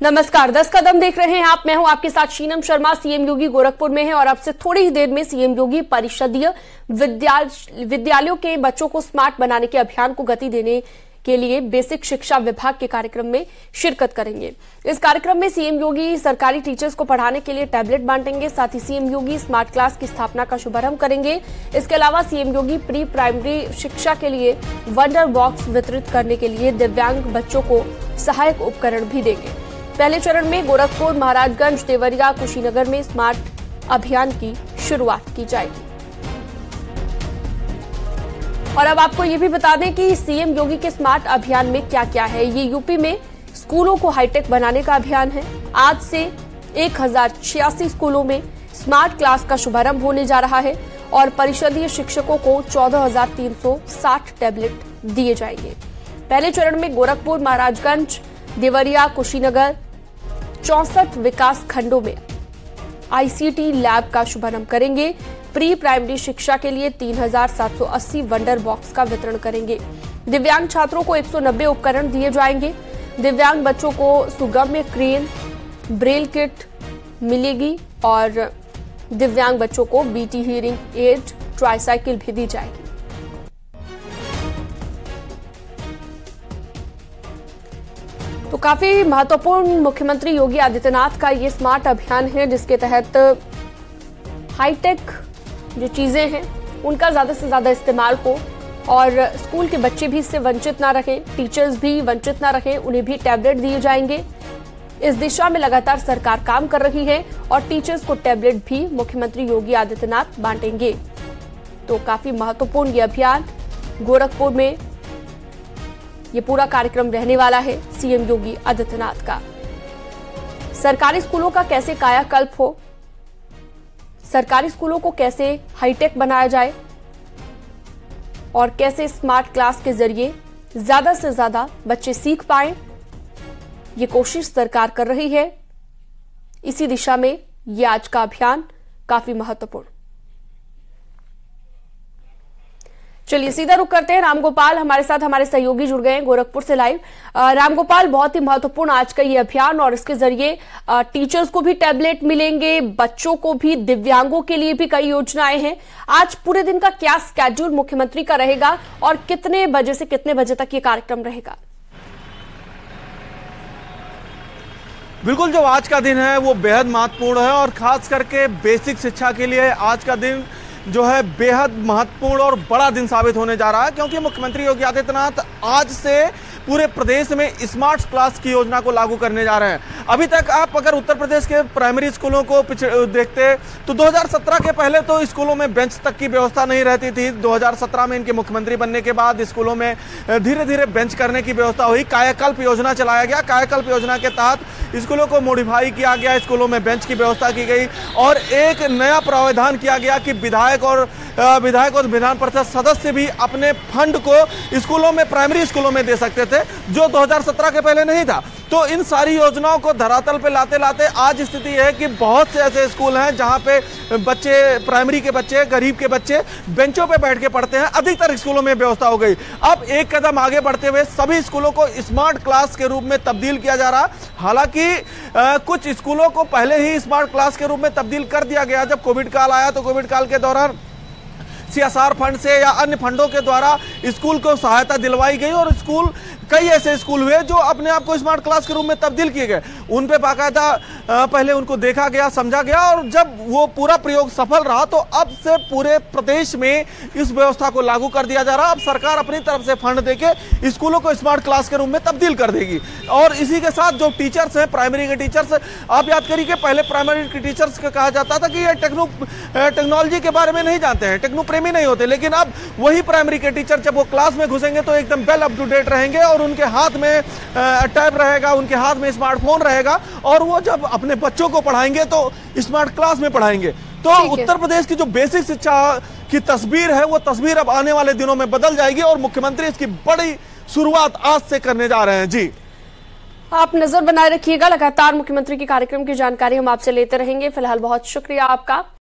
नमस्कार, 10 कदम देख रहे हैं आप। मैं हूं आपके साथ शीनम शर्मा। सीएम योगी गोरखपुर में है और अब से थोड़ी ही देर में सीएम योगी परिषदीय विद्यालयों के बच्चों को स्मार्ट बनाने के अभियान को गति देने के लिए बेसिक शिक्षा विभाग के कार्यक्रम में शिरकत करेंगे। इस कार्यक्रम में सीएम योगी सरकारी टीचर्स को पढ़ाने के लिए टैबलेट बांटेंगे। साथ ही सीएम योगी स्मार्ट क्लास की स्थापना का शुभारंभ करेंगे। इसके अलावा सीएम योगी प्री प्राइमरी शिक्षा के लिए वंडर बॉक्स वितरित करने के लिए दिव्यांग बच्चों को सहायक उपकरण भी देंगे। पहले चरण में गोरखपुर, महाराजगंज, देवरिया, कुशीनगर में स्मार्ट अभियान की शुरुआत की जाएगी। और अब आपको ये भी बता दें कि सीएम योगी के स्मार्ट अभियान में क्या क्या है। ये यूपी में स्कूलों को हाईटेक बनाने का अभियान है। आज से 1086 स्कूलों में स्मार्ट क्लास का शुभारंभ होने जा रहा है और परिषदीय शिक्षकों को 14,360 टैबलेट दिए जाएंगे। पहले चरण में गोरखपुर, महाराजगंज, देवरिया, कुशीनगर 64 विकास खंडों में आईसीटी लैब का शुभारंभ करेंगे। प्री प्राइमरी शिक्षा के लिए 3,780 वंडर बॉक्स का वितरण करेंगे। दिव्यांग छात्रों को 190 उपकरण दिए जाएंगे। दिव्यांग बच्चों को सुगम्य क्रेन, ब्रेल किट मिलेगी और दिव्यांग बच्चों को बीटी हियरिंग एड ट्राईसाइकिल भी दी जाएगी। तो काफी महत्वपूर्ण मुख्यमंत्री योगी आदित्यनाथ का ये स्मार्ट अभियान है, जिसके तहत हाईटेक जो चीजें हैं उनका ज्यादा से ज्यादा इस्तेमाल हो और स्कूल के बच्चे भी इससे वंचित ना रहें, टीचर्स भी वंचित ना रहें, उन्हें भी टैबलेट दिए जाएंगे। इस दिशा में लगातार सरकार काम कर रही है और टीचर्स को टैबलेट भी मुख्यमंत्री योगी आदित्यनाथ बांटेंगे। तो काफी महत्वपूर्ण ये अभियान गोरखपुर में ये पूरा कार्यक्रम रहने वाला है सीएम योगी आदित्यनाथ का। सरकारी स्कूलों का कैसे कायाकल्प हो, सरकारी स्कूलों को कैसे हाईटेक बनाया जाए और कैसे स्मार्ट क्लास के जरिए ज्यादा से ज्यादा बच्चे सीख पाएं, ये कोशिश सरकार कर रही है। इसी दिशा में ये आज का अभियान काफी महत्वपूर्ण। चलिए सीधा रुख करते हैं। रामगोपाल हमारे साथ, हमारे सहयोगी जुड़ गए हैं गोरखपुर से लाइव। रामगोपाल, बहुत ही महत्वपूर्ण आज का ये अभियान और इसके जरिए टीचर्स को भी टैबलेट मिलेंगे, बच्चों को भी, दिव्यांगों के लिए भी कई योजनाएं हैं। आज पूरे दिन का क्या स्केड्यूल मुख्यमंत्री का रहेगा और कितने बजे से कितने बजे तक ये कार्यक्रम रहेगा? बिल्कुल, जो आज का दिन है वो बेहद महत्वपूर्ण है और खास करके बेसिक शिक्षा के लिए आज का दिन जो है बेहद महत्वपूर्ण और बड़ा दिन साबित होने जा रहा है, क्योंकि मुख्यमंत्री योगी आदित्यनाथ आज से पूरे प्रदेश में स्मार्ट क्लास की योजना को लागू करने जा रहे हैं। अभी तक आप अगर उत्तर प्रदेश के प्राइमरी स्कूलों को देखते तो 2017 के पहले तो स्कूलों में बेंच तक की व्यवस्था नहीं रहती थी। 2017 में इनके मुख्यमंत्री बनने के बाद स्कूलों में धीरे धीरे बेंच करने की व्यवस्था हुई। कायाकल्प योजना चलाया गया। कायाकल्प योजना के तहत स्कूलों को मॉडिफाई किया गया, स्कूलों में बेंच की व्यवस्था की गई और एक नया प्रावधान किया गया कि विधायक और विधान परिषद सदस्य भी अपने फंड को स्कूलों में, प्राइमरी स्कूलों में दे सकते थे, जो 2017 के पहले नहीं था। तो इन सारी योजनाओं को धरातल पे लाते लाते आज स्थिति है कि बहुत से ऐसे स्कूल हैं जहां पे बच्चे, प्राइमरी के बच्चे, गरीब के बच्चे बेंचों पे बैठ के पढ़ते हैं। अधिकतर स्कूलों में व्यवस्था हो गई। अब एक कदम आगे बढ़ते हुए सभी स्कूलों को स्मार्ट क्लास के रूप में तब्दील किया जा रहा। हालांकि कुछ स्कूलों को पहले ही स्मार्ट क्लास के रूप में तब्दील कर दिया गया। जब कोविड काल आया तो कोविड काल के दौरान सीएसआर फंड से या अन्य फंडों के द्वारा स्कूल को सहायता दिलवाई गई और स्कूल, कई ऐसे स्कूल हुए जो अपने आप को स्मार्ट क्लास के रूप में तब्दील किए गए। उन पे बाकायदा पहले उनको देखा गया, समझा गया और जब वो पूरा प्रयोग सफल रहा तो अब से पूरे प्रदेश में इस व्यवस्था को लागू कर दिया जा रहा। अब सरकार अपनी तरफ से फंड देके स्कूलों को स्मार्ट क्लास के रूप में तब्दील कर देगी। और इसी के साथ जो टीचर्स हैं, प्राइमरी के टीचर्स, आप याद करिए कि पहले प्राइमरी के टीचर्स को कहा जाता था कि ये टेक्नोलॉजी के बारे में नहीं जानते हैं, टेक्नो प्रेमी नहीं होते, लेकिन अब वही प्राइमरी के टीचर जब वो क्लास में घुसेंगे तो एकदम वेल अप टू डेट रहेंगे और उनके हाथ में टैब रहेगा, उनके हाथ में स्मार्टफोन रहेगा और वो जब अपने बच्चों को पढ़ाएंगे तो स्मार्ट क्लास में पढ़ाएंगे। तो उत्तर प्रदेश की जो बेसिक शिक्षा की तस्वीर है वो तस्वीर अब आने वाले दिनों में बदल जाएगी और मुख्यमंत्री इसकी बड़ी शुरुआत आज से करने जा रहे हैं। जी, आप नजर बनाए रखिएगा, लगातार मुख्यमंत्री के कार्यक्रम की जानकारी हम आपसे लेते रहेंगे। फिलहाल बहुत शुक्रिया आपका।